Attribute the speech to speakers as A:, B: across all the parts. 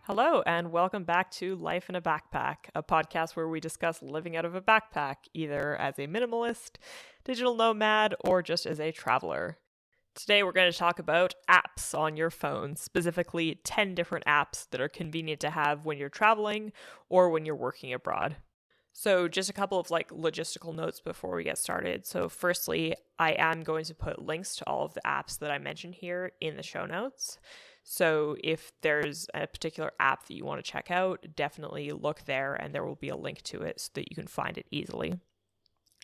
A: Hello, and welcome back to Life in a Backpack, a podcast where we discuss living out of a backpack, either as a minimalist, digital nomad, or just as a traveler. Today we're going to talk about apps on your phone, specifically 10 different apps that are convenient to have when you're traveling or when you're working abroad. So just a couple of logistical notes before we get started. So firstly, I am going to put links to all of the apps that I mentioned here in the show notes. So if there's a particular app that you want to check out, definitely look there and there will be a link to it so that you can find it easily.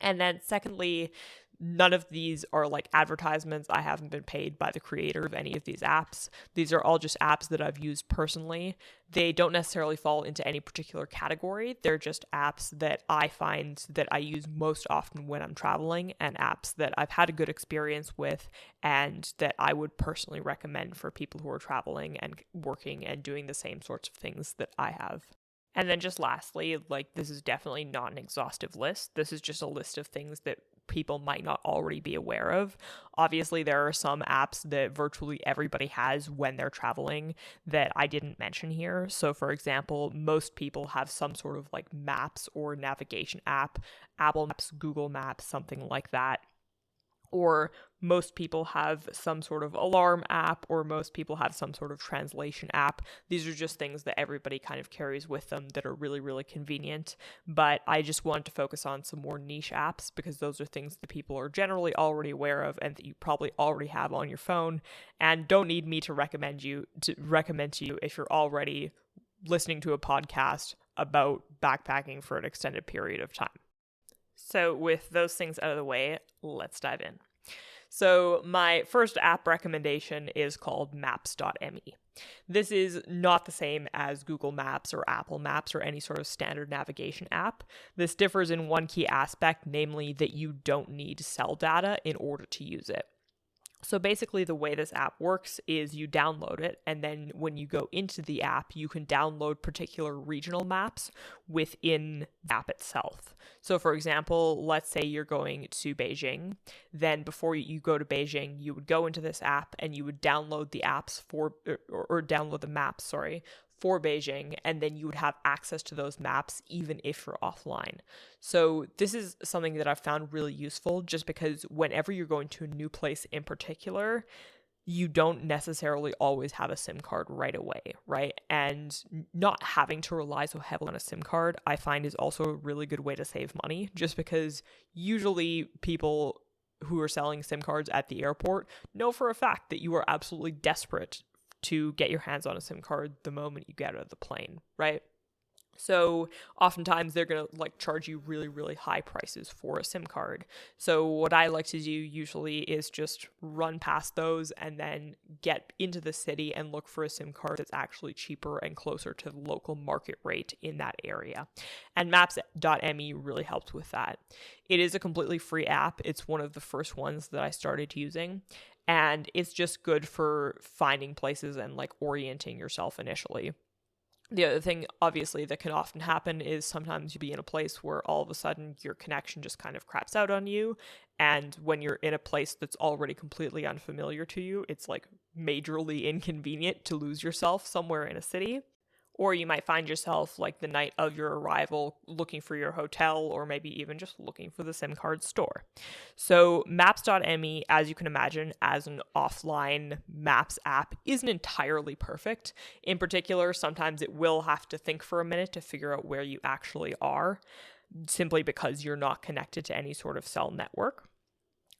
A: And then secondly, none of these are like advertisements. I haven't been paid by the creator of any of these apps. These are all just apps that I've used personally. They don't necessarily fall into any particular category. They're just apps that I find that I use most often when I'm traveling, and apps that I've had a good experience with and that I would personally recommend for people who are traveling and working and doing the same sorts of things that I have. And then just lastly, this is definitely not an exhaustive list. This is just a list of things that people might not already be aware of. Obviously, there are some apps that virtually everybody has when they're traveling that I didn't mention here. So for example, most people have some sort of maps or navigation app, Apple Maps, Google Maps, something like that. Or most people have some sort of alarm app, or most people have some sort of translation app. These are just things that everybody kind of carries with them that are really, really convenient. But I just wanted to focus on some more niche apps because those are things that people are generally already aware of and that you probably already have on your phone and don't need me to recommend to you if you're already listening to a podcast about backpacking for an extended period of time. So with those things out of the way, let's dive in. So my first app recommendation is called maps.me. This is not the same as Google Maps or Apple Maps or any sort of standard navigation app. This differs in one key aspect, namely that you don't need cell data in order to use it. So basically the way this app works is you download it, and then when you go into the app, you can download particular regional maps within the app itself. So for example, let's say you're going to Beijing, then before you go to Beijing, you would go into this app and you would download the apps download the maps, for Beijing, and then you would have access to those maps even if you're offline. So this is something that I've found really useful just because whenever you're going to a new place in particular, you don't necessarily always have a SIM card right away, right? And not having to rely so heavily on a SIM card, I find is also a really good way to save money, just because usually people who are selling SIM cards at the airport know for a fact that you are absolutely desperate to get your hands on a SIM card the moment you get out of the plane, right? So oftentimes they're going to charge you really, really high prices for a SIM card. So what I like to do usually is just run past those and then get into the city and look for a SIM card that's actually cheaper and closer to the local market rate in that area. And maps.me really helps with that. It is a completely free app. It's one of the first ones that I started using. And it's just good for finding places and orienting yourself initially. The other thing, obviously, that can often happen is sometimes you'll be in a place where all of a sudden your connection just kind of craps out on you. And when you're in a place that's already completely unfamiliar to you, it's majorly inconvenient to lose yourself somewhere in a city. Or you might find yourself the night of your arrival looking for your hotel, or maybe even just looking for the SIM card store. So maps.me, as you can imagine, as an offline maps app, isn't entirely perfect. In particular, sometimes it will have to think for a minute to figure out where you actually are, simply because you're not connected to any sort of cell network.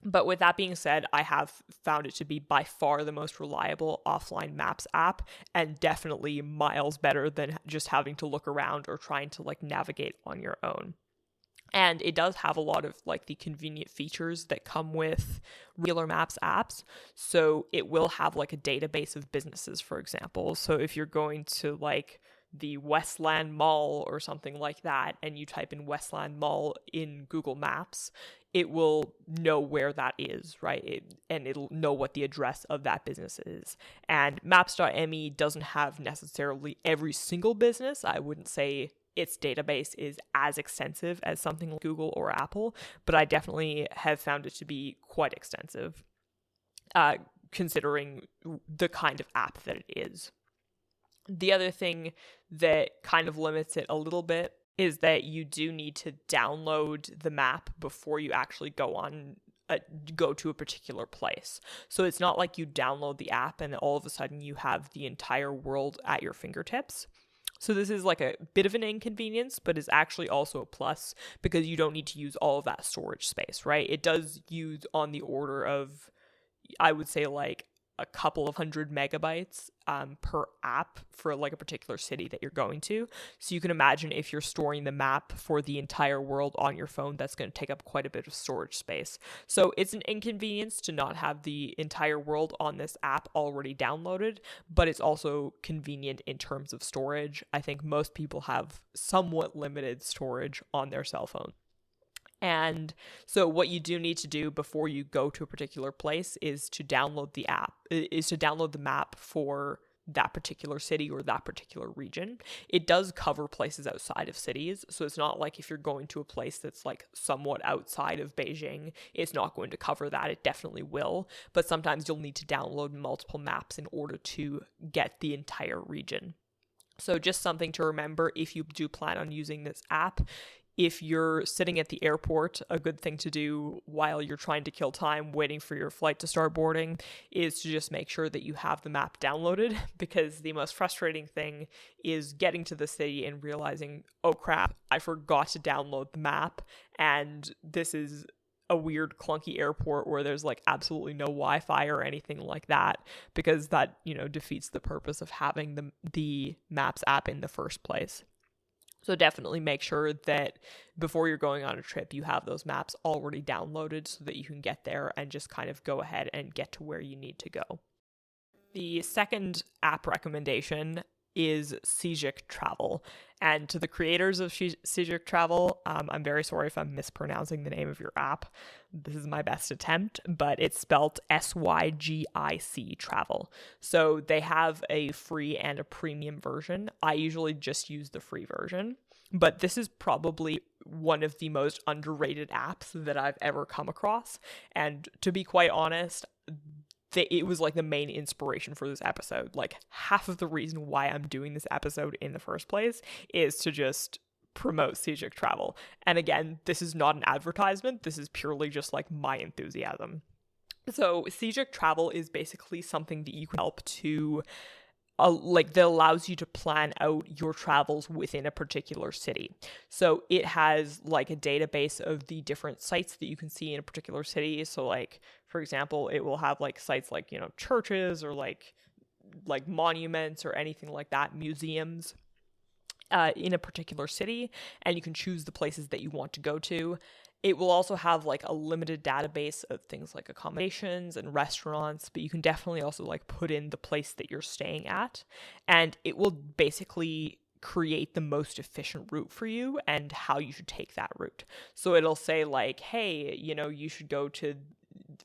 A: But with that being said, I have found it to be by far the most reliable offline maps app, and definitely miles better than just having to look around or trying to navigate on your own. And it does have a lot of the convenient features that come with regular maps apps. So it will have a database of businesses, for example. So if you're going to the Westland Mall or something like that, and you type in Westland Mall in Google Maps, it will know where that is, right? And it'll know what the address of that business is. And maps.me doesn't have necessarily every single business. I wouldn't say its database is as extensive as something like Google or Apple, but I definitely have found it to be quite extensive, considering the kind of app that it is. The other thing that kind of limits it a little bit is that you do need to download the map before you actually go to a particular place. So it's not like you download the app and all of a sudden you have the entire world at your fingertips. So this is like a bit of an inconvenience, but is actually also a plus because you don't need to use all of that storage space, right? It does use on the order of, I would say, like a couple of 100 MB per app for like a particular city that you're going to. So you can imagine if you're storing the map for the entire world on your phone, that's going to take up quite a bit of storage space. So it's an inconvenience to not have the entire world on this app already downloaded, but it's also convenient in terms of storage. I think most people have somewhat limited storage on their cell phone. And so what you do need to do before you go to a particular place is to download the map for that particular city or that particular region. It does cover places outside of cities. So it's not like if you're going to a place that's like somewhat outside of Beijing, it's not going to cover that. It definitely will. But sometimes you'll need to download multiple maps in order to get the entire region. So just something to remember if you do plan on using this app. If you're sitting at the airport, a good thing to do while you're trying to kill time waiting for your flight to start boarding is to just make sure that you have the map downloaded, because the most frustrating thing is getting to the city and realizing, oh crap, I forgot to download the map, and this is a weird clunky airport where there's like absolutely no Wi-Fi or anything like that, because that, defeats the purpose of having the Maps app in the first place. So definitely make sure that before you're going on a trip, you have those maps already downloaded so that you can get there and just kind of go ahead and get to where you need to go. The second app recommendation is Sygic Travel. And to the creators of Sygic Travel, I'm very sorry if I'm mispronouncing the name of your app. This is my best attempt, but it's spelled Sygic Travel. So they have a free and a premium version. I usually just use the free version, but this is probably one of the most underrated apps that I've ever come across. And to be quite honest, it was like the main inspiration for this episode. Like half of the reason why I'm doing this episode in the first place is to just promote Sygic Travel. And again, this is not an advertisement. This is purely just like my enthusiasm. So Sygic Travel is basically something that you can help to that allows you to plan out your travels within a particular city. So it has like a database of the different sites that you can see in a particular city. So like, for example, it will have like sites like, churches or like monuments or anything like that, museums in a particular city, and you can choose the places that you want to go to. It will also have like a limited database of things like accommodations and restaurants, but you can definitely also like put in the place that you're staying at, and it will basically create the most efficient route for you and how you should take that route. So it'll say like, hey, you should go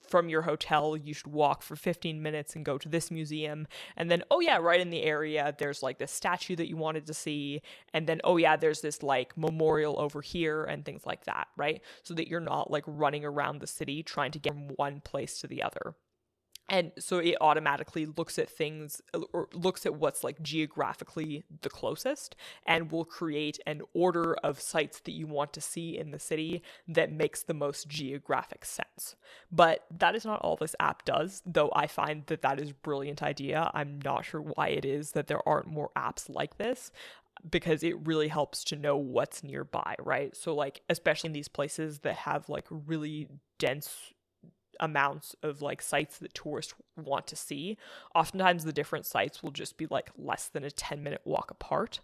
A: from your hotel, you should walk for 15 minutes and go to this museum. And then, oh yeah, right in the area, there's like this statue that you wanted to see. And then, oh yeah, there's this like memorial over here and things like that, right? So that you're not like running around the city trying to get from one place to the other. And so it automatically looks at things, or looks at what's like geographically the closest, and will create an order of sites that you want to see in the city that makes the most geographic sense. But that is not all this app does, though I find that is a brilliant idea. I'm not sure why it is that there aren't more apps like this, because it really helps to know what's nearby, right? So like, especially in these places that have like really dense amounts of like sites that tourists want to see, oftentimes the different sites will just be like less than a 10-minute walk apart.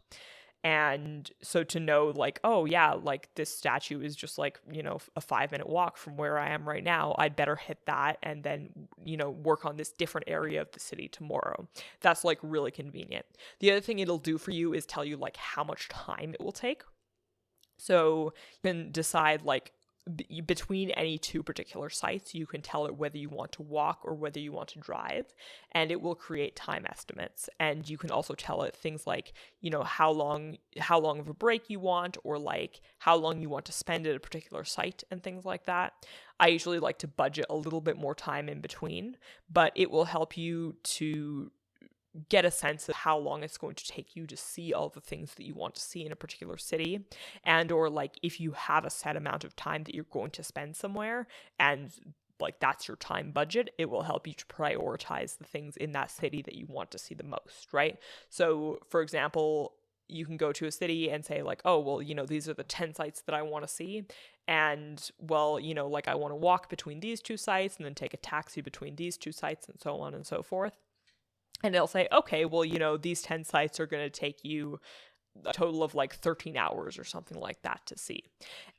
A: And so to know like, oh yeah, like this statue is just like, a 5-minute walk from where I am right now, I'd better hit that and then, work on this different area of the city tomorrow. That's like really convenient. The other thing it'll do for you is tell you like how much time it will take. So you can decide like between any two particular sites, you can tell it whether you want to walk or whether you want to drive, and it will create time estimates. And you can also tell it things like, how long of a break you want, or like how long you want to spend at a particular site and things like that. I usually like to budget a little bit more time in between, but it will help you to get a sense of how long it's going to take you to see all the things that you want to see in a particular city, and or like if you have a set amount of time that you're going to spend somewhere and like that's your time budget, it will help you to prioritize the things in that city that you want to see the most, right? So for example, you can go to a city and say like, oh, well, these are the 10 sites that I want to see. And well, like I want to walk between these two sites and then take a taxi between these two sites and so on and so forth. And they'll say, okay, well, these 10 sites are going to take you a total of like 13 hours or something like that to see.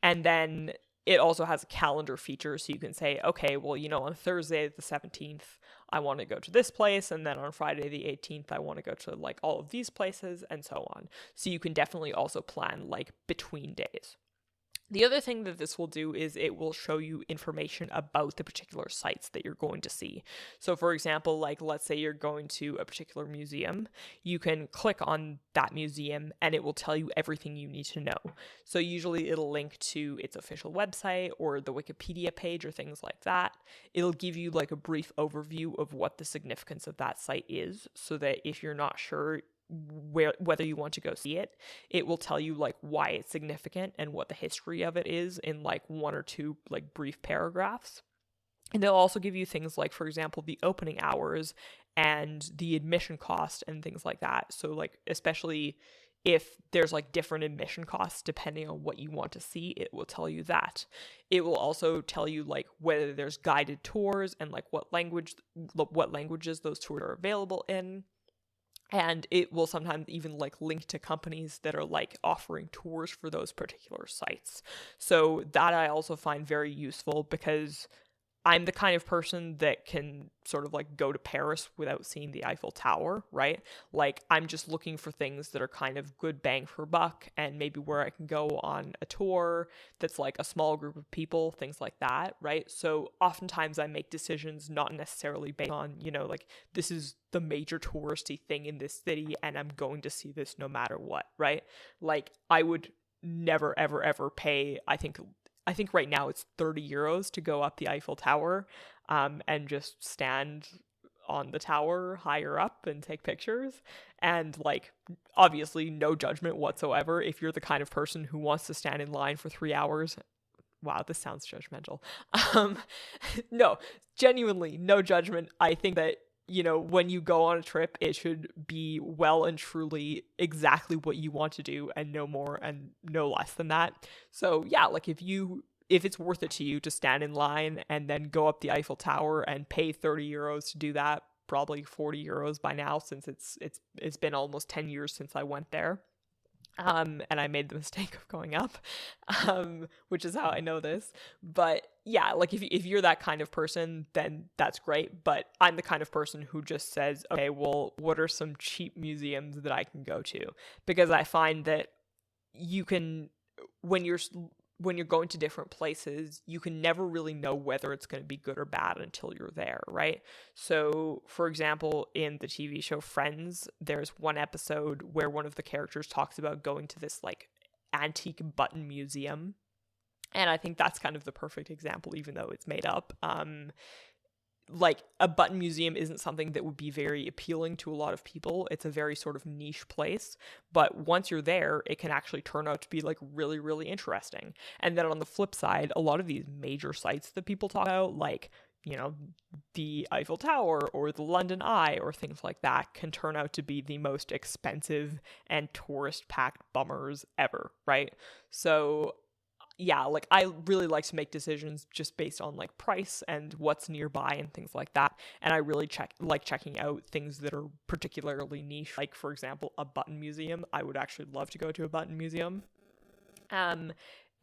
A: And then it also has a calendar feature, so you can say, okay, well, on Thursday the 17th, I want to go to this place, and then on Friday the 18th, I want to go to like all of these places, and so on. So you can definitely also plan like between days. The other thing that this will do is it will show you information about the particular sites that you're going to see. So for example, like let's say you're going to a particular museum, you can click on that museum and it will tell you everything you need to know. So usually it'll link to its official website or the Wikipedia page or things like that. It'll give you like a brief overview of what the significance of that site is, so that if you're not sure whether you want to go see it, it will tell you like why it's significant and what the history of it is in like one or two like brief paragraphs. And they'll also give you things like, for example, the opening hours and the admission cost and things like that. So like especially if there's like different admission costs depending on what you want to see, it will tell you that. It will also tell you like whether there's guided tours and like what languages those tours are available in. And it will sometimes even like link to companies that are like offering tours for those particular sites. So that I also find very useful, because I'm the kind of person that can sort of like go to Paris without seeing the Eiffel Tower, right? Like I'm just looking for things that are kind of good bang for buck, and maybe where I can go on a tour that's like a small group of people, things like that, right? So oftentimes I make decisions not necessarily based on, like this is the major touristy thing in this city and I'm going to see this no matter what, right? Like I would never, ever, ever pay, I think right now it's 30 euros to go up the Eiffel Tower and just stand on the tower higher up and take pictures. And like, obviously no judgment whatsoever. If you're the kind of person who wants to stand in line for 3 hours, wow, this sounds judgmental. No, genuinely no judgment. I think that, when you go on a trip, it should be well and truly exactly what you want to do and no more and no less than that. So yeah, like if it's worth it to you to stand in line and then go up the Eiffel Tower and pay 30 euros to do that, probably 40 euros by now, since it's been almost 10 years since I went there. And I made the mistake of going up, which is how I know this. But yeah, like if you're that kind of person, then that's great. But I'm the kind of person who just says, okay, well, what are some cheap museums that I can go to? Because I find that you can, when you're going to different places, you can never really know whether it's going to be good or bad until you're there, right? So, for example, in the TV show Friends, there's one episode where one of the characters talks about going to this like antique button museum. And I think that's kind of the perfect example, even though it's made up. Like a button museum isn't something that would be very appealing to a lot of people. It's a very sort of niche place, but once you're there, it can actually turn out to be like really, really interesting. And then on the flip side, a lot of these major sites that people talk about, like, the Eiffel Tower or the London Eye or things like that, can turn out to be the most expensive and tourist-packed bummers ever, right? So yeah, like I really like to make decisions just based on like price and what's nearby and things like that. And I really like checking out things that are particularly niche. Like, for example, a button museum. I would actually love to go to a button museum.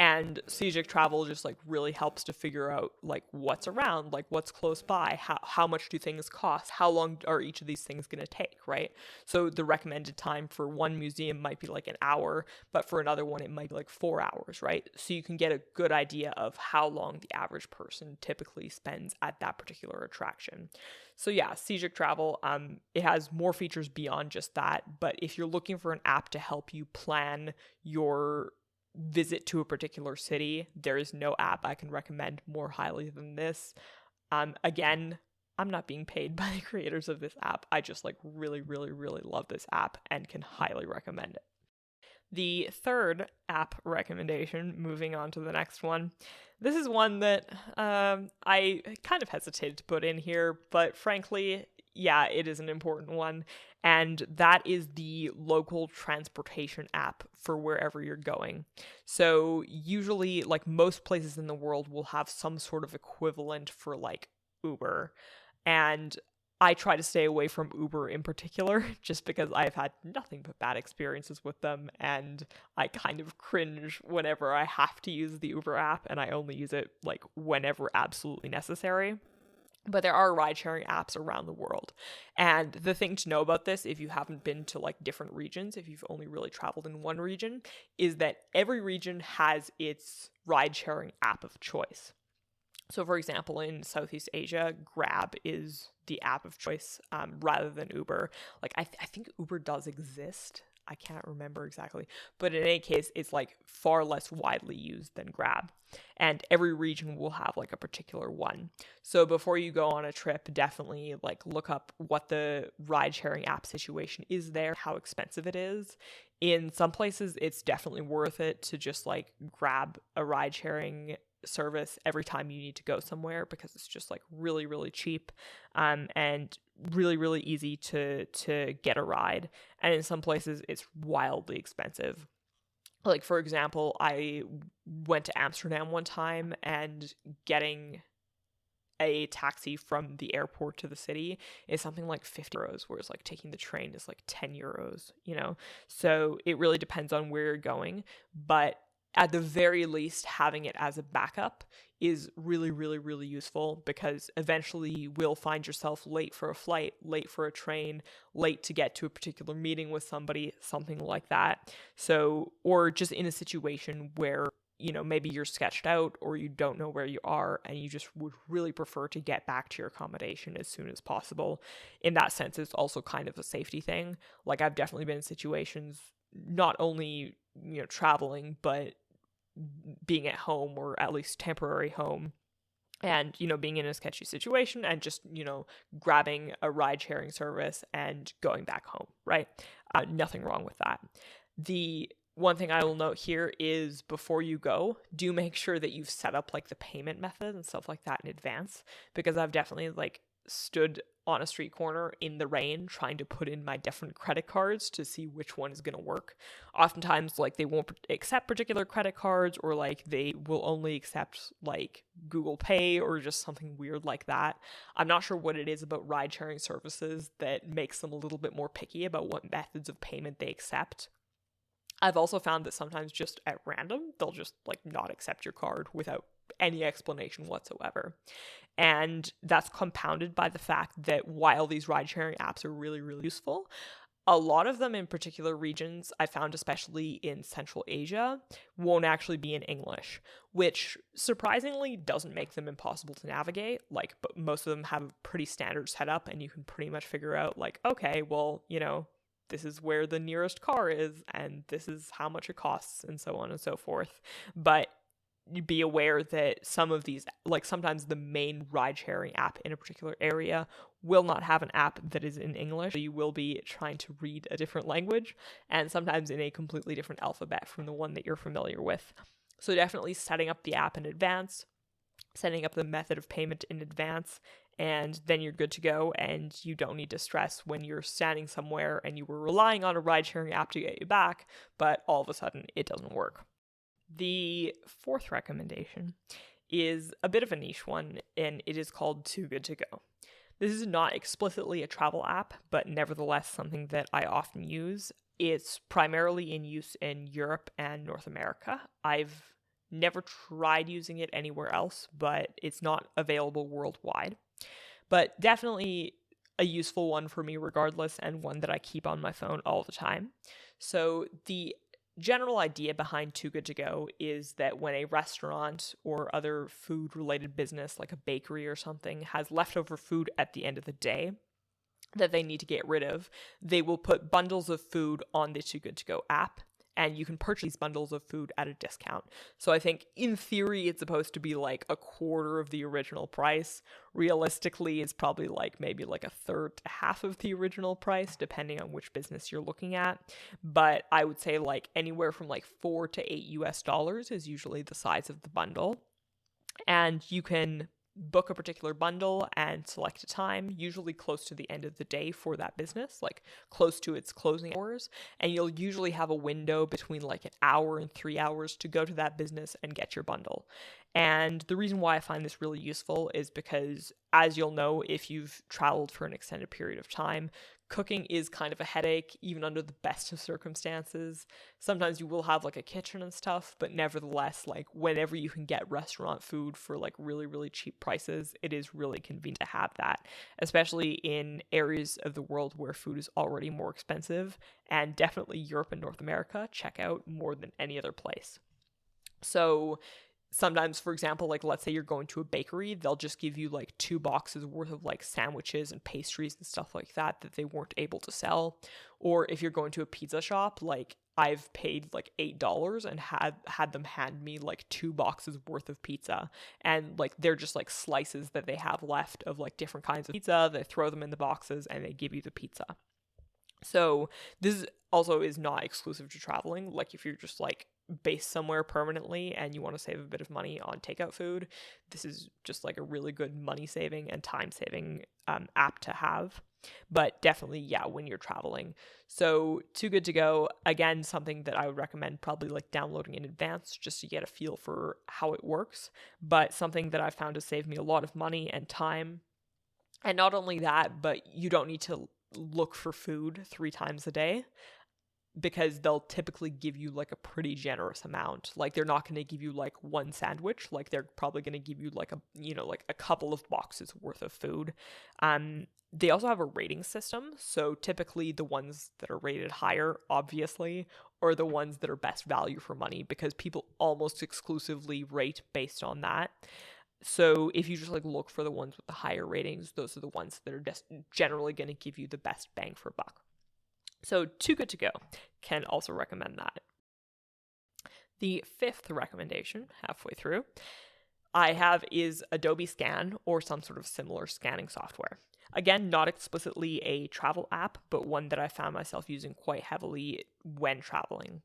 A: And Sygic Travel just like really helps to figure out like what's around, like what's close by, how much do things cost, how long are each of these things going to take, right? So the recommended time for one museum might be like an hour, but for another one it might be like 4 hours, right? So you can get a good idea of how long the average person typically spends at that particular attraction. So yeah, Sygic Travel, it has more features beyond just that, but if you're looking for an app to help you plan your visit to a particular city, there is no app I can recommend more highly than this. Again, I'm not being paid by the creators of this app. I just like really, really, really love this app and can highly recommend it. The third app recommendation, moving on to the next one. This is one that I kind of hesitated to put in here, but frankly, yeah, it is an important one. And that is the local transportation app for wherever you're going. So usually, like most places in the world will have some sort of equivalent for like Uber. And I try to stay away from Uber in particular, just because I've had nothing but bad experiences with them, and I kind of cringe whenever I have to use the Uber app, and I only use it like whenever absolutely necessary. But there are ride-sharing apps around the world. And the thing to know about this, if you haven't been to like different regions, if you've only really traveled in one region, is that every region has its ride-sharing app of choice. So, for example, in Southeast Asia, Grab is the app of choice rather than Uber. Like, I think Uber does exist. I can't remember exactly. But in any case, it's like far less widely used than Grab. And every region will have like a particular one. So before you go on a trip, definitely like look up what the ride sharing app situation is there, how expensive it is. In some places, it's definitely worth it to just like grab a ride sharing service every time you need to go somewhere, because it's just like really, really cheap and really, really easy to get a ride. And in some places it's wildly expensive. Like, for example, I went to Amsterdam one time, and getting a taxi from the airport to the city is something like 50 euros, whereas like taking the train is like 10 euros, you know? So it really depends on where you're going, but at the very least, having it as a backup is really, really, really useful, because eventually you will find yourself late for a flight, late for a train, late to get to a particular meeting with somebody, something like that. So, or just in a situation where, you know, maybe you're sketched out or you don't know where you are and you just would really prefer to get back to your accommodation as soon as possible. In that sense, it's also kind of a safety thing. Like, I've definitely been in situations, not only, you know, traveling, but being at home, or at least temporary home, and, you know, being in a sketchy situation and just, you know, grabbing a ride sharing service and going back home, right? Nothing wrong with that. The one thing I will note here is, before you go, do make sure that you've set up like the payment method and stuff like that in advance, because I've definitely like stood on a street corner in the rain trying to put in my different credit cards to see which one is going to work. Oftentimes, like, they won't accept particular credit cards, or like they will only accept like Google Pay or just something weird like that. I'm not sure what it is about ride sharing services that makes them a little bit more picky about what methods of payment they accept. I've also found that sometimes just at random, they'll just like not accept your card without any explanation whatsoever. And that's compounded by the fact that while these ride sharing apps are really, really useful, a lot of them in particular regions, I found especially in Central Asia, won't actually be in English, which surprisingly doesn't make them impossible to navigate. Like, but most of them have a pretty standard setup, and you can pretty much figure out like, okay, well, you know, this is where the nearest car is, and this is how much it costs, and so on and so forth. But be aware that some of these, like sometimes the main ride-sharing app in a particular area will not have an app that is in English. So you will be trying to read a different language, and sometimes in a completely different alphabet from the one that you're familiar with. So definitely setting up the app in advance, setting up the method of payment in advance, and then you're good to go, and you don't need to stress when you're standing somewhere and you were relying on a ride-sharing app to get you back, but all of a sudden it doesn't work. The fourth recommendation is a bit of a niche one, and it is called Too Good To Go. This is not explicitly a travel app, but nevertheless something that I often use. It's primarily in use in Europe and North America. I've never tried using it anywhere else, but it's not available worldwide. But definitely a useful one for me regardless, and one that I keep on my phone all the time. So the general idea behind Too Good To Go is that when a restaurant or other food-related business, like a bakery or something, has leftover food at the end of the day that they need to get rid of, they will put bundles of food on the Too Good To Go app, and you can purchase these bundles of food at a discount. So I think in theory it's supposed to be like a quarter of the original price. Realistically, it's probably like maybe like a third to half of the original price, depending on which business you're looking at. But I would say like anywhere from like $4 to $8 is usually the size of the bundle. And you can book a particular bundle and select a time, usually close to the end of the day for that business, like close to its closing hours. And you'll usually have a window between like an hour and 3 hours to go to that business and get your bundle. And the reason why I find this really useful is because, as you'll know, if you've traveled for an extended period of time, cooking is kind of a headache, even under the best of circumstances. Sometimes you will have like a kitchen and stuff, but nevertheless, like whenever you can get restaurant food for like really, really cheap prices, it is really convenient to have that, especially in areas of the world where food is already more expensive, and definitely Europe and North America check out more than any other place. So sometimes, for example, like let's say you're going to a bakery, they'll just give you like 2 boxes worth of like sandwiches and pastries and stuff like that they weren't able to sell. Or if you're going to a pizza shop, like I've paid like $8 and had them hand me like 2 boxes worth of pizza, and like they're just like slices that they have left of like different kinds of pizza. They throw them in the boxes and they give you the pizza. So this also is not exclusive to traveling. Like if you're just like based somewhere permanently and you want to save a bit of money on takeout food, this is just like a really good money saving and time saving app to have. But definitely, yeah, when you're traveling. So Too Good To Go, again, something that I would recommend probably like downloading in advance just to get a feel for how it works. But something that I found to save me a lot of money and time. And not only that, but you don't need to look for food 3 times a day, because they'll typically give you like a pretty generous amount. Like they're not going to give you like 1 sandwich, like they're probably going to give you like like a couple of boxes worth of food. They also have a rating system, so typically the ones that are rated higher, obviously, are the ones that are best value for money, because people almost exclusively rate based on that. So if you just like look for the ones with the higher ratings, those are the ones that are just generally going to give you the best bang for buck. So Too Good To Go, can also recommend that. The 5th recommendation, halfway through, I have is Adobe Scan or some sort of similar scanning software. Again, not explicitly a travel app, but one that I found myself using quite heavily when traveling.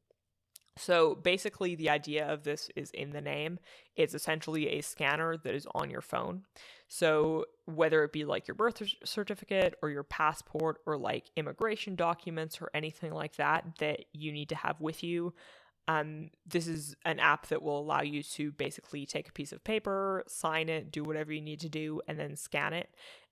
A: So basically the idea of this is in the name. It's essentially a scanner that is on your phone. So whether it be like your birth certificate or your passport or like immigration documents or anything like that you need to have with you, this is an app that will allow you to basically take a piece of paper, sign it, do whatever you need to do, and then scan it.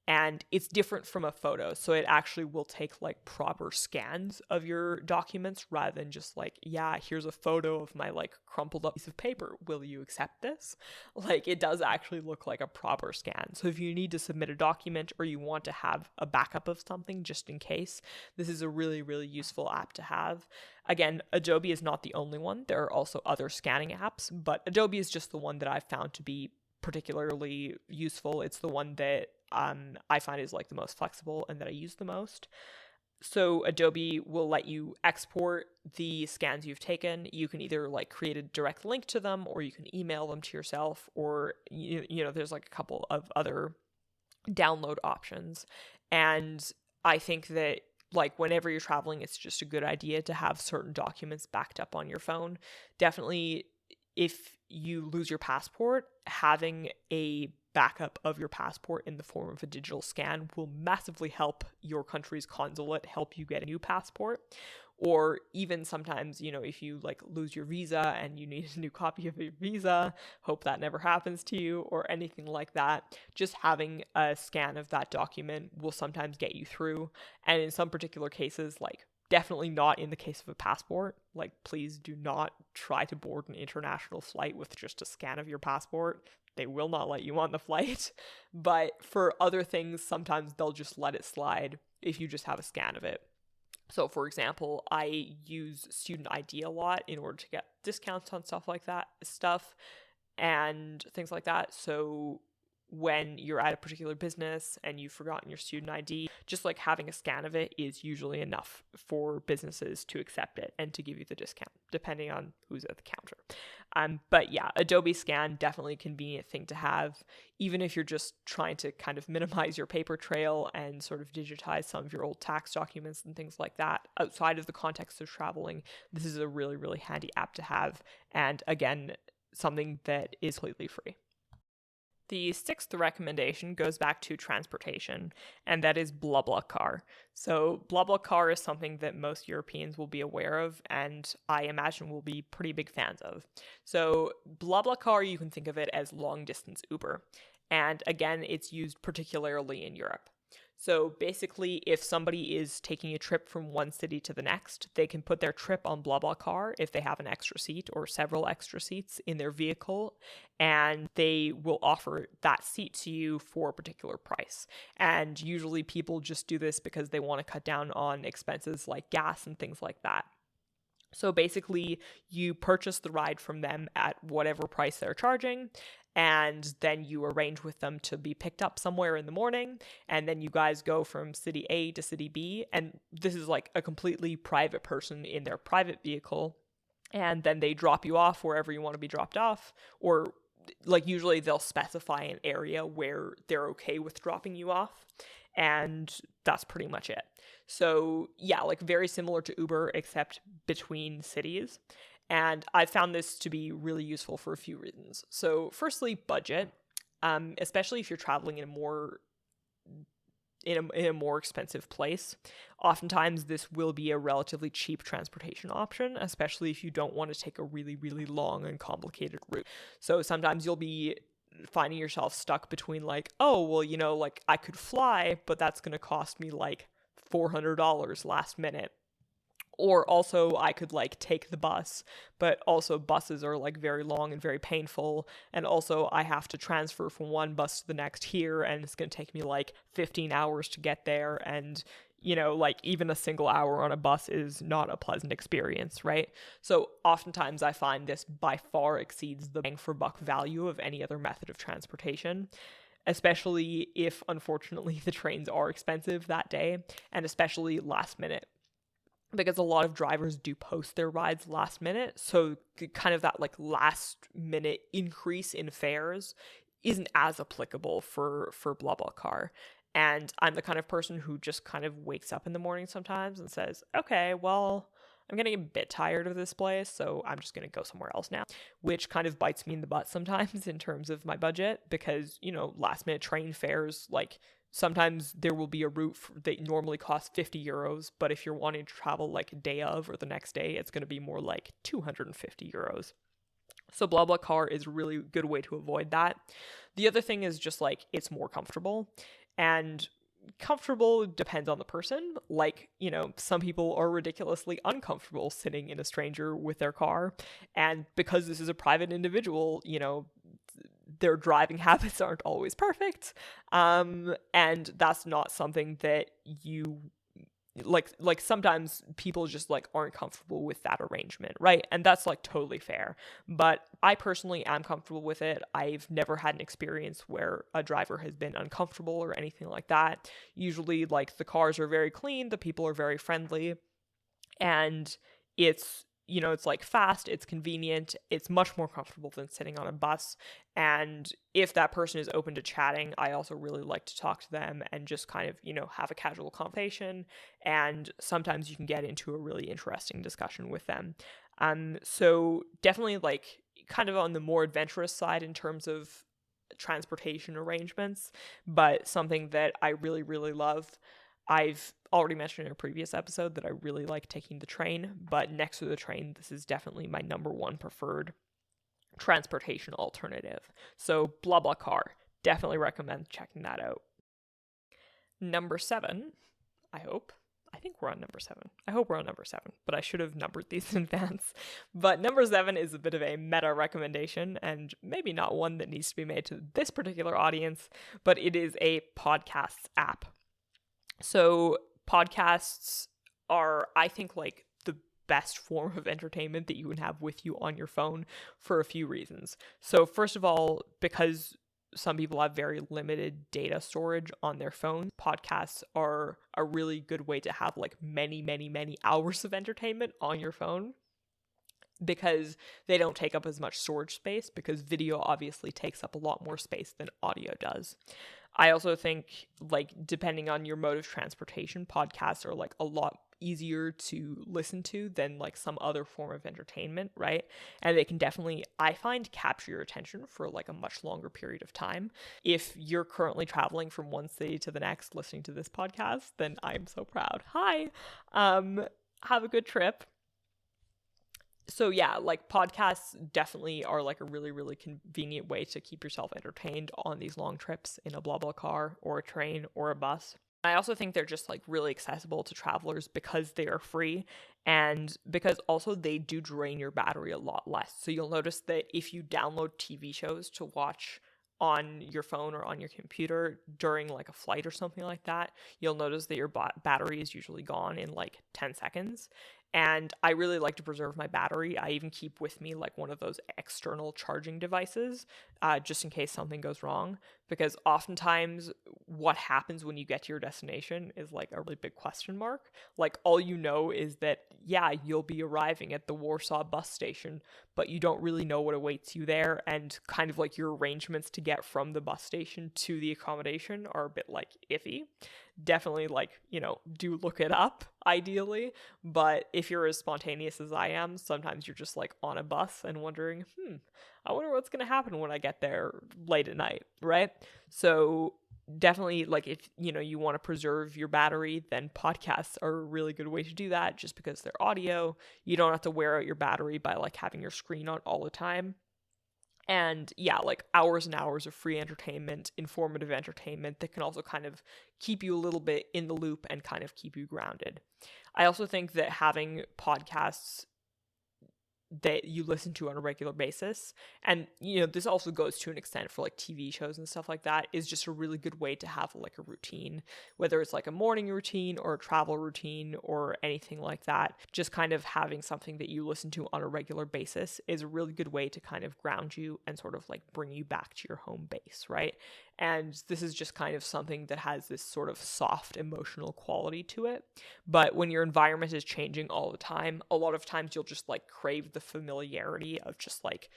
A: And it's different from a photo, so it actually will take like proper scans of your documents rather than just like, yeah, here's a photo of my like crumpled up piece of paper, will you accept this? Like it does actually look like a proper scan. So if you need to submit a document or you want to have a backup of something just in case, this is a really, really useful app to have. Again, Adobe is not the only one. There are also other scanning apps, but Adobe is just the one that I've found to be particularly useful. It's the one that I find is like the most flexible and that I use the most. So Adobe will let you export the scans you've taken. You can either like create a direct link to them, or you can email them to yourself, or you know there's like a couple of other download options. And I think that like whenever you're traveling, it's just a good idea to have certain documents backed up on your phone. Definitely, if you lose your passport, having a backup of your passport in the form of a digital scan will massively help your country's consulate help you get a new passport. Or even sometimes, if you like lose your visa and you need a new copy of your visa, hope that never happens to you, or anything like that, just having a scan of that document will sometimes get you through. And in some particular cases, like definitely not in the case of a passport, like please do not try to board an international flight with just a scan of your passport. They will not let you on the flight. But for other things, sometimes they'll just let it slide if you just have a scan of it. So for example, I use student ID a lot in order to get discounts on stuff and things like that. So when you're at a particular business and you've forgotten your student ID, just like having a scan of it is usually enough for businesses to accept it and to give you the discount, depending on who's at the counter. But yeah, Adobe Scan, definitely a convenient thing to have, even if you're just trying to kind of minimize your paper trail and sort of digitize some of your old tax documents and things like that. Outside of the context of traveling, this is a really, really handy app to have. And again, something that is completely free. The sixth recommendation goes back to transportation, and that is BlaBlaCar. So BlaBlaCar is something that most Europeans will be aware of, and I imagine will be pretty big fans of. So BlaBlaCar, you can think of it as long-distance Uber. And again, it's used particularly in Europe. So basically, if somebody is taking a trip from one city to the next, they can put their trip on BlaBlaCar if they have an extra seat or several extra seats in their vehicle, and they will offer that seat to you for a particular price. And usually people just do this because they want to cut down on expenses like gas and things like that. So basically, you purchase the ride from them at whatever price they're charging, and then you arrange with them to be picked up somewhere in the morning, and then you guys go from city A to city B, and this is like a completely private person in their private vehicle, and then they drop you off wherever you want to be dropped off, or like usually they'll specify an area where they're okay with dropping you off. And that's pretty much it. So yeah, like very similar to Uber, except between cities. And I found this to be really useful for a few reasons. So firstly, budget, especially if you're traveling in a more expensive place. Oftentimes this will be a relatively cheap transportation option, especially if you don't want to take a really, really long and complicated route. So sometimes you'll be finding yourself stuck between like, oh, well, you know, like I could fly, but that's going to cost me like $400 last minute. Or also I could like take the bus, but also buses are like very long and very painful. And also I have to transfer from one bus to the next here, and it's going to take me like 15 hours to get there. And, you know, like even a single hour on a bus is not a pleasant experience, right? So oftentimes I find this by far exceeds the bang for buck value of any other method of transportation, especially if unfortunately the trains are expensive that day, and especially last minute. Because a lot of drivers do post their rides last minute, so kind of that like last minute increase in fares isn't as applicable for BlaBlaCar. And I'm the kind of person who just kind of wakes up in the morning sometimes and says, okay, well, I'm getting a bit tired of this place, so I'm just going to go somewhere else now, which kind of bites me in the butt sometimes in terms of my budget, because, you know, last minute train fares, like sometimes there will be a route that normally costs 50 euros, but if you're wanting to travel like a day of or the next day, it's going to be more like 250 euros. So BlaBlaCar is a really good way to avoid that. The other thing is just like it's more comfortable, and comfortable depends on the person. Like, you know, some people are ridiculously uncomfortable sitting in a stranger with their car, and because this is a private individual, you know, their driving habits aren't always perfect, and that's not something that you like sometimes people just like aren't comfortable with that arrangement, right? And that's like totally fair, but I personally am comfortable with it. I've never had an experience where a driver has been uncomfortable or anything like that. Usually like the cars are very clean, the people are very friendly, and it's, you know, it's like fast, it's convenient, it's much more comfortable than sitting on a bus. And if that person is open to chatting, I also really like to talk to them and just kind of, you know, have a casual conversation. And sometimes you can get into a really interesting discussion with them. So definitely like kind of on the more adventurous side in terms of transportation arrangements, but something that I really, really love. I've already mentioned in a previous episode that I really like taking the train, but next to the train, this is definitely my number one preferred transportation alternative. So BlaBlaCar, definitely recommend checking that out. Number 7, I think we're on number 7. I hope we're on number 7, but I should have numbered these in advance. But number 7 is a bit of a meta recommendation, and maybe not one that needs to be made to this particular audience, but it is a podcasts app. So podcasts are, I think, like the best form of entertainment that you can have with you on your phone for a few reasons. So first of all, because some people have very limited data storage on their phone. Podcasts are a really good way to have like many, many, many hours of entertainment on your phone, because they don't take up as much storage space, because video obviously takes up a lot more space than audio does. I also think, like, depending on your mode of transportation, podcasts are like a lot easier to listen to than like some other form of entertainment, right? And they can definitely, I find, capture your attention for like a much longer period of time. If you're currently traveling from one city to the next listening to this podcast, then I'm so proud. Hi. Have a good trip. So yeah, like podcasts definitely are like a really, really convenient way to keep yourself entertained on these long trips in a blah blah car or a train or a bus. I also think they're just like really accessible to travelers because they are free, and because also they do drain your battery a lot less. So you'll notice that if you download TV shows to watch on your phone or on your computer during like a flight or something like that, you'll notice that your battery is usually gone in like 10 seconds. And I really like to preserve my battery. I even keep with me like one of those external charging devices, just in case something goes wrong. Because oftentimes what happens when you get to your destination is like a really big question mark. Like all you know is that, yeah, you'll be arriving at the Warsaw bus station, but you don't really know what awaits you there. And kind of like your arrangements to get from the bus station to the accommodation are a bit like iffy. Definitely, like, do look it up ideally. But if you're as spontaneous as I am, sometimes you're just like on a bus and wondering, I wonder what's going to happen when I get there late at night, right? So definitely, like, if you want to preserve your battery, then podcasts are a really good way to do that, just because they're audio. You don't have to wear out your battery by like having your screen on all the time. And yeah, like hours and hours of free entertainment, informative entertainment that can also kind of keep you a little bit in the loop and kind of keep you grounded. I also think that having podcasts that you listen to on a regular basis, and this also goes to an extent for like TV shows and stuff like that, is just a really good way to have like a routine, whether it's like a morning routine or a travel routine or anything like that. Just kind of having something that you listen to on a regular basis is a really good way to kind of ground you and sort of like bring you back to your home base, right? And this is just kind of something that has this sort of soft emotional quality to it. But when your environment is changing all the time, a lot of times you'll just like crave the familiarity of just like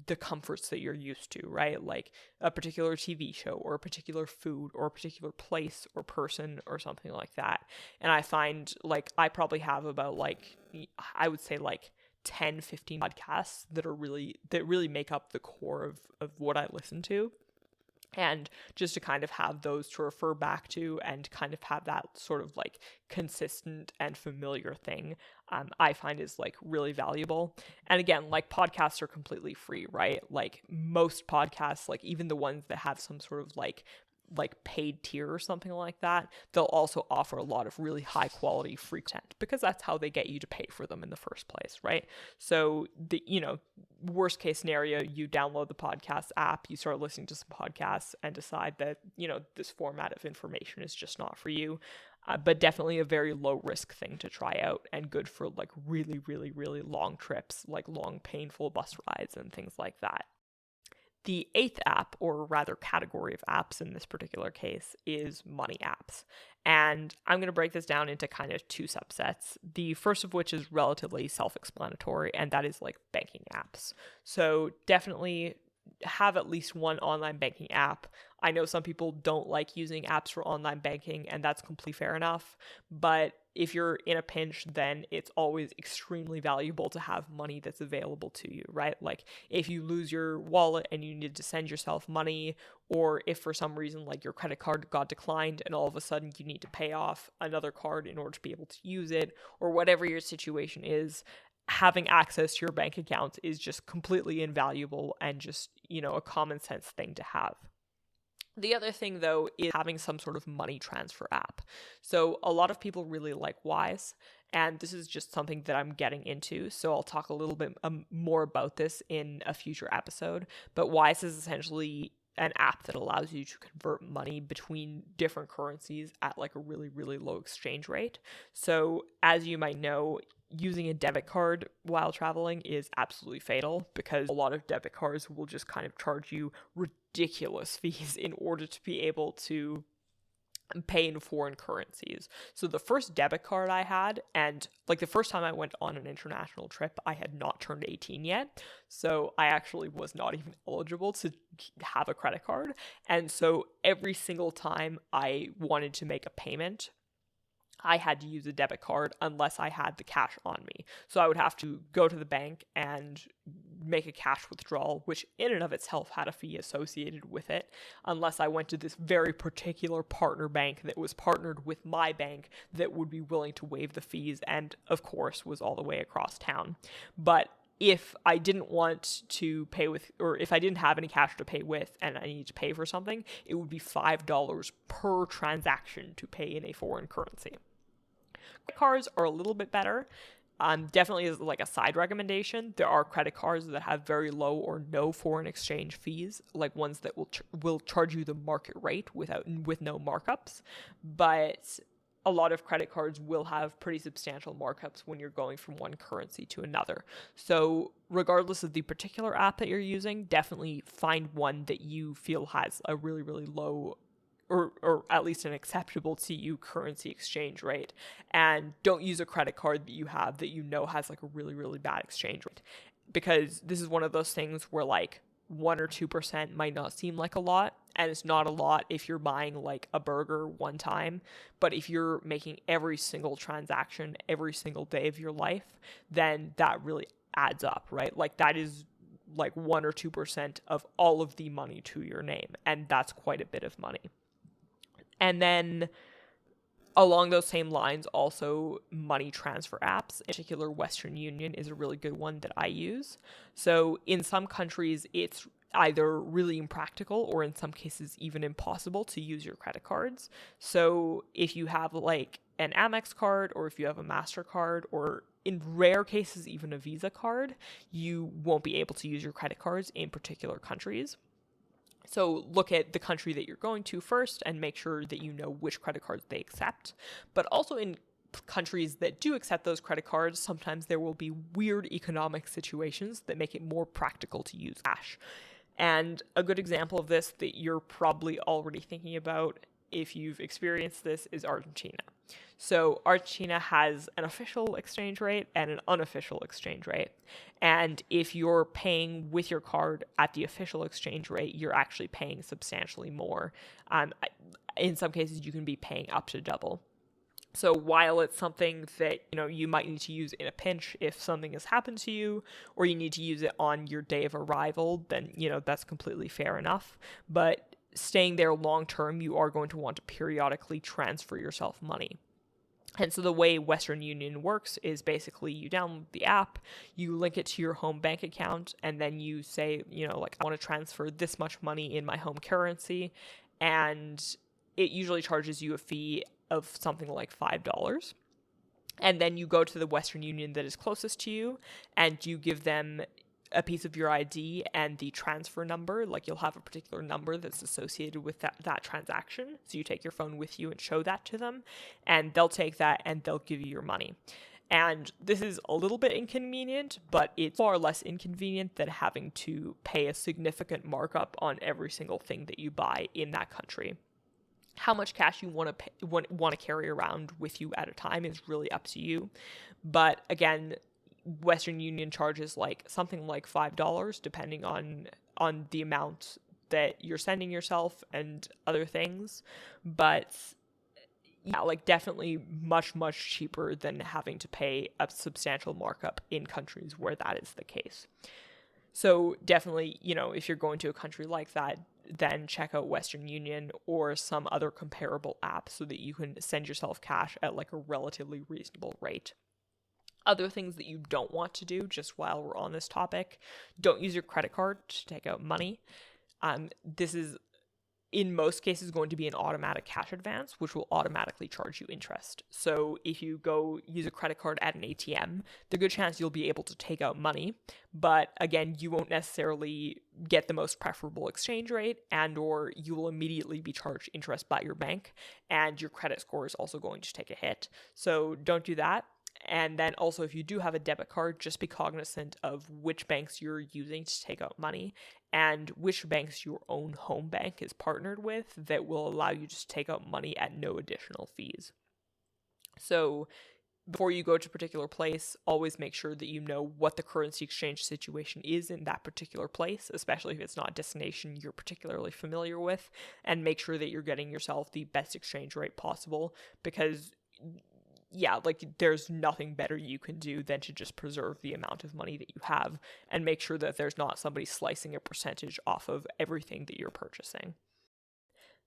A: the comforts that you're used to, right? Like a particular TV show or a particular food or a particular place or person or something like that. And I find like I probably have about like, I would say like 10, 15 podcasts that really make up the core of what I listen to. And just to kind of have those to refer back to and kind of have that sort of like consistent and familiar thing, I find is like really valuable. And again, like podcasts are completely free, right? Like most podcasts, like even the ones that have some sort of like paid tier or something like that, they'll also offer a lot of really high quality free content, because that's how they get you to pay for them in the first place, right? So the worst case scenario, you download the podcast app, you start listening to some podcasts and decide that this format of information is just not for you. But definitely a very low risk thing to try out, and good for like really, really, really long trips, like long painful bus rides and things like that. The eighth app, or rather category of apps in this particular case, is money apps. And I'm going to break this down into kind of two subsets. The first of which is relatively self-explanatory, and that is like banking apps. So definitely have at least one online banking app. I know some people don't like using apps for online banking, and that's completely fair enough. But if you're in a pinch, then it's always extremely valuable to have money that's available to you, right? Like if you lose your wallet and you need to send yourself money, or if for some reason like your credit card got declined and all of a sudden you need to pay off another card in order to be able to use it, or whatever your situation is, having access to your bank account is just completely invaluable and just, a common sense thing to have. The other thing, though, is having some sort of money transfer app. So a lot of people really like Wise, and this is just something that I'm getting into. So I'll talk a little bit more about this in a future episode. But Wise is essentially an app that allows you to convert money between different currencies at like a really, really low exchange rate. So as you might know, using a debit card while traveling is absolutely fatal because a lot of debit cards will just kind of charge you ridiculous fees in order to be able to pay in foreign currencies. So the first debit card I had, and like the first time I went on an international trip, I had not turned 18 yet. So I actually was not even eligible to have a credit card. And so every single time I wanted to make a payment, I had to use a debit card unless I had the cash on me. So I would have to go to the bank and make a cash withdrawal, which in and of itself had a fee associated with it, unless I went to this very particular partner bank that was partnered with my bank that would be willing to waive the fees and, of course, was all the way across town. But if I didn't want to pay with, or if I didn't have any cash to pay with and I needed to pay for something, it would be $5 per transaction to pay in a foreign currency. Credit cards are a little bit better. Definitely as like a side recommendation, there are credit cards that have very low or no foreign exchange fees, like ones that will charge you the market rate with no markups. But a lot of credit cards will have pretty substantial markups when you're going from one currency to another. So regardless of the particular app that you're using, definitely find one that you feel has a really, really low or at least an acceptable to you currency exchange rate. And don't use a credit card that you have that you know has like a really, really bad exchange rate. Because this is one of those things where like 1 or 2% might not seem like a lot. And it's not a lot if you're buying like a burger one time. But if you're making every single transaction every single day of your life, then that really adds up, right? Like that is like 1 or 2% of all of the money to your name. And that's quite a bit of money. And then along those same lines, also money transfer apps, in particular Western Union is a really good one that I use. So in some countries, it's either really impractical or in some cases even impossible to use your credit cards. So if you have like an Amex card or if you have a MasterCard or in rare cases even a Visa card, you won't be able to use your credit cards in particular countries. So look at the country that you're going to first and make sure that you know which credit cards they accept. But also in countries that do accept those credit cards, sometimes there will be weird economic situations that make it more practical to use cash. And a good example of this that you're probably already thinking about if you've experienced this is Argentina. So Argentina has an official exchange rate and an unofficial exchange rate. And if you're paying with your card at the official exchange rate, you're actually paying substantially more. In some cases, you can be paying up to double. So while it's something that, you might need to use in a pinch if something has happened to you, or you need to use it on your day of arrival, then, that's completely fair enough. But staying there long term, you are going to want to periodically transfer yourself money. And so the way Western Union works is basically you download the app, you link it to your home bank account, and then you say, I want to transfer this much money in my home currency. And it usually charges you a fee of something like $5. And then you go to the Western Union that is closest to you and you give them a piece of your ID and the transfer number. Like you'll have a particular number that's associated with that transaction. So you take your phone with you and show that to them, and they'll take that and they'll give you your money. And this is a little bit inconvenient, but it's far less inconvenient than having to pay a significant markup on every single thing that you buy in that country. How much cash you want to carry around with you at a time is really up to you. But again, Western Union charges like something like $5 depending on the amount that you're sending yourself and other things. But yeah, like definitely much, much cheaper than having to pay a substantial markup in countries where that is the case. So definitely, if you're going to a country like that, then check out Western Union or some other comparable app so that you can send yourself cash at like a relatively reasonable rate. Other things that you don't want to do, just while we're on this topic, don't use your credit card to take out money. This is in most cases going to be an automatic cash advance, which will automatically charge you interest. So if you go use a credit card at an ATM, there's a good chance you'll be able to take out money. But again, you won't necessarily get the most preferable exchange rate, and or you will immediately be charged interest by your bank, and your credit score is also going to take a hit. So don't do that. And then also, if you do have a debit card, just be cognizant of which banks you're using to take out money and which banks your own home bank is partnered with that will allow you to take out money at no additional fees. So before you go to a particular place, always make sure that you know what the currency exchange situation is in that particular place, especially if it's not a destination you're particularly familiar with, and make sure that you're getting yourself the best exchange rate possible, because yeah, like there's nothing better you can do than to just preserve the amount of money that you have and make sure that there's not somebody slicing a percentage off of everything that you're purchasing.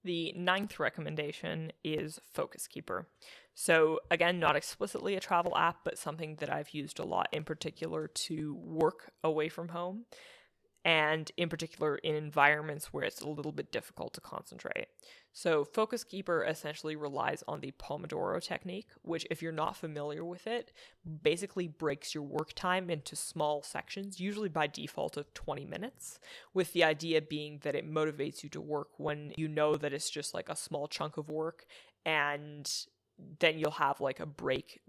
A: The 9th recommendation is Focus Keeper. So again, not explicitly a travel app, but something that I've used a lot in particular to work away from home, and in particular in environments where it's a little bit difficult to concentrate. So Focus Keeper essentially relies on the Pomodoro technique, which, if you're not familiar with it, basically breaks your work time into small sections, usually by default of 20 minutes, with the idea being that it motivates you to work when you know that it's just like a small chunk of work, and then you'll have like a break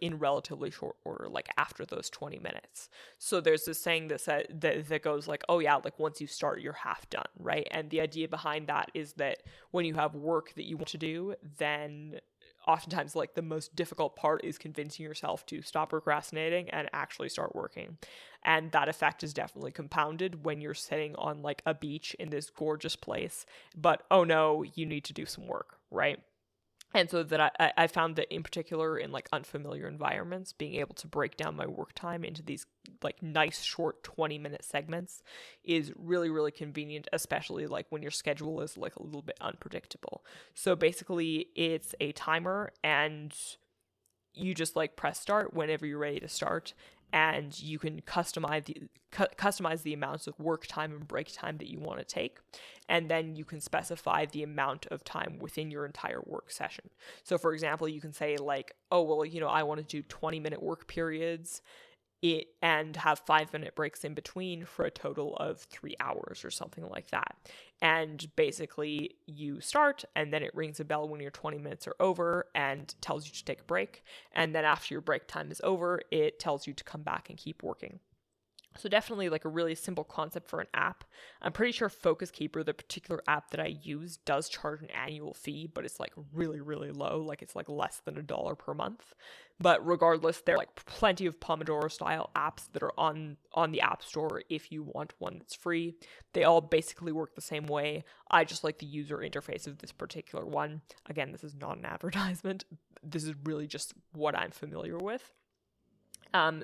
A: in relatively short order, like after those 20 minutes. So there's this saying that goes like, oh yeah, like once you start, you're half done, right? And the idea behind that is that when you have work that you want to do, then oftentimes like the most difficult part is convincing yourself to stop procrastinating and actually start working. And that effect is definitely compounded when you're sitting on like a beach in this gorgeous place, but oh no, you need to do some work, right? And so that I found that in particular in like unfamiliar environments, being able to break down my work time into these like nice short 20-minute segments is really, really convenient, especially like when your schedule is like a little bit unpredictable. So basically it's a timer, and you just like press start whenever you're ready to start, and you can customize the amounts of work time and break time that you want to take, and then you can specify the amount of time within your entire work session. So for example, you can say like, oh well, I want to do 20-minute work periods and have 5-minute breaks in between for a total of 3 hours or something like that. And basically you start, and then it rings a bell when your 20 minutes are over and tells you to take a break. And then after your break time is over, it tells you to come back and keep working. So definitely like a really simple concept for an app. I'm pretty sure Focus Keeper, the particular app that I use, does charge an annual fee, but it's like really, really low. Like it's like less than $1 per month. But regardless, there are like plenty of Pomodoro style apps that are on the App Store if you want one that's free. They all basically work the same way. I just like the user interface of this particular one. Again, this is not an advertisement. This is really just what I'm familiar with.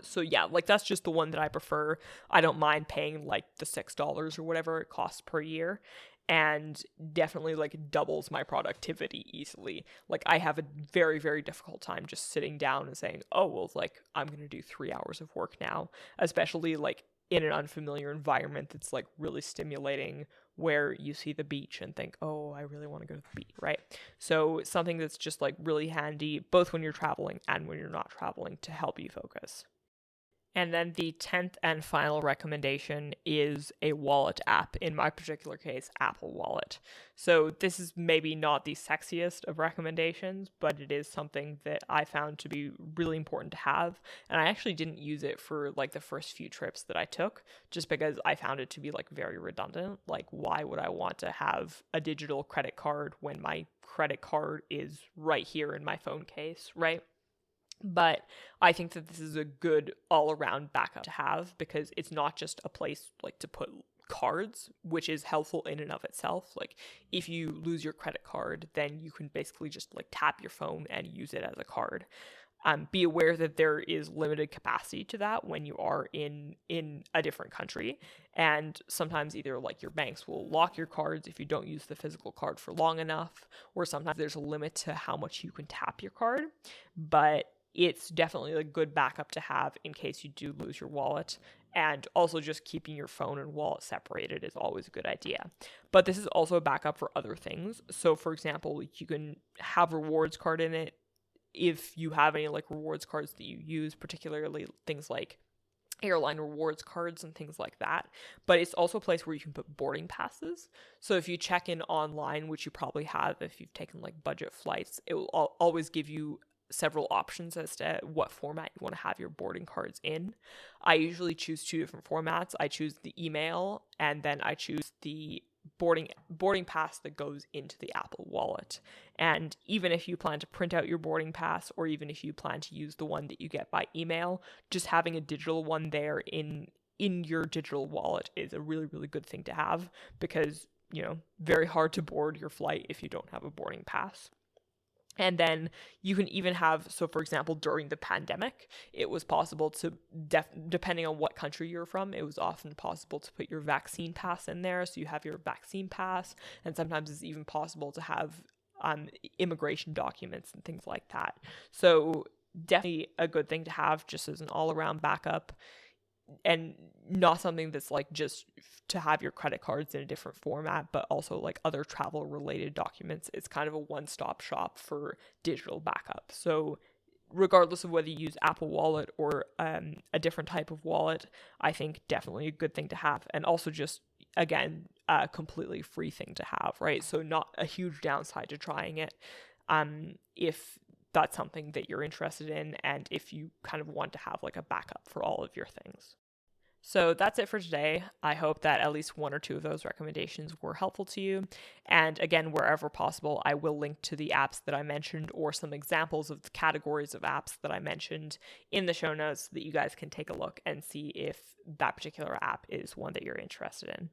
A: So yeah, like that's just the one that I prefer. I don't mind paying like the $6 or whatever it costs per year, and definitely like doubles my productivity easily. Like I have a very, very difficult time just sitting down and saying, oh, well, like I'm going to do 3 hours of work now, especially like in an unfamiliar environment that's like really stimulating, where you see the beach and think, oh, I really want to go to the beach, right? So something that's just like really handy, both when you're traveling and when you're not traveling, to help you focus. And then the 10th and final recommendation is a wallet app, in my particular case, Apple Wallet. So this is maybe not the sexiest of recommendations, but it is something that I found to be really important to have. And I actually didn't use it for like the first few trips that I took, just because I found it to be like very redundant. Like, why would I want to have a digital credit card when my credit card is right here in my phone case, right? But I think that this is a good all-around backup to have, because it's not just a place like to put cards, which is helpful in and of itself. Like if you lose your credit card, then you can basically just like tap your phone and use it as a card. Be aware that there is limited capacity to that when you are in a different country, and sometimes either like your banks will lock your cards if you don't use the physical card for long enough, or sometimes there's a limit to how much you can tap your card. But it's definitely a good backup to have in case you do lose your wallet. And also just keeping your phone and wallet separated is always a good idea. But this is also a backup for other things. So for example, you can have rewards card in it if you have any like rewards cards that you use, particularly things like airline rewards cards and things like that. But it's also a place where you can put boarding passes. So if you check in online, which you probably have if you've taken like budget flights, it will always give you several options as to what format you want to have your boarding cards in. I usually choose 2 different formats. I choose the email, and then I choose the boarding pass that goes into the Apple Wallet. And even if you plan to print out your boarding pass, or even if you plan to use the one that you get by email, just having a digital one there in your digital wallet is a really, really good thing to have, because, very hard to board your flight if you don't have a boarding pass. And then you can even have, so for example, during the pandemic, it was possible to, depending on what country you're from, it was often possible to put your vaccine pass in there. So you have your vaccine pass, and sometimes it's even possible to have immigration documents and things like that. So definitely a good thing to have just as an all-around backup, and not something that's like just to have your credit cards in a different format, but also like other travel related documents. It's kind of a one-stop shop for digital backup. So regardless of whether you use Apple Wallet or a different type of wallet, I think definitely a good thing to have. And also just, again, a completely free thing to have, right? So not a huge downside to trying it if that's something that you're interested in, and if you kind of want to have like a backup for all of your things. So that's it for today. I hope that at least 1 or 2 of those recommendations were helpful to you. And again, wherever possible, I will link to the apps that I mentioned, or some examples of the categories of apps that I mentioned in the show notes, so that you guys can take a look and see if that particular app is one that you're interested in.